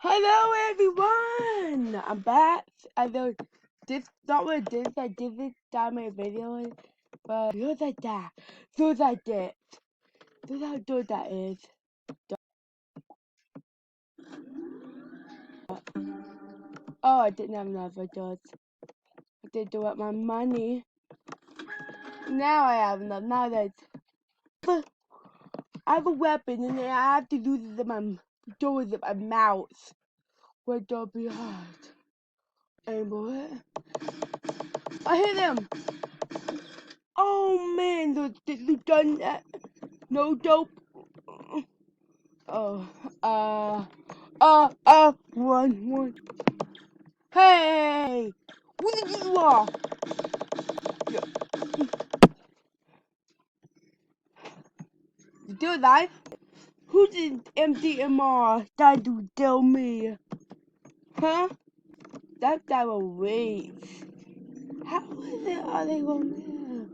Hello everyone! I'm back. I know this not what I did this time my video, but feels like that. Feels like it. Feels how good that is. Oh, I didn't have enough videos. I did do up my money. Now I have enough. Now that I have a weapon and I have to use it in my doors of my mouth. Would that be hard? And what? I hit him! Oh man, you done that? No dope. Oh, one. Hey, what did you are? You still alive? Who did MDMR try to tell me? Huh? That guy was waste. How is it? Are they gonna?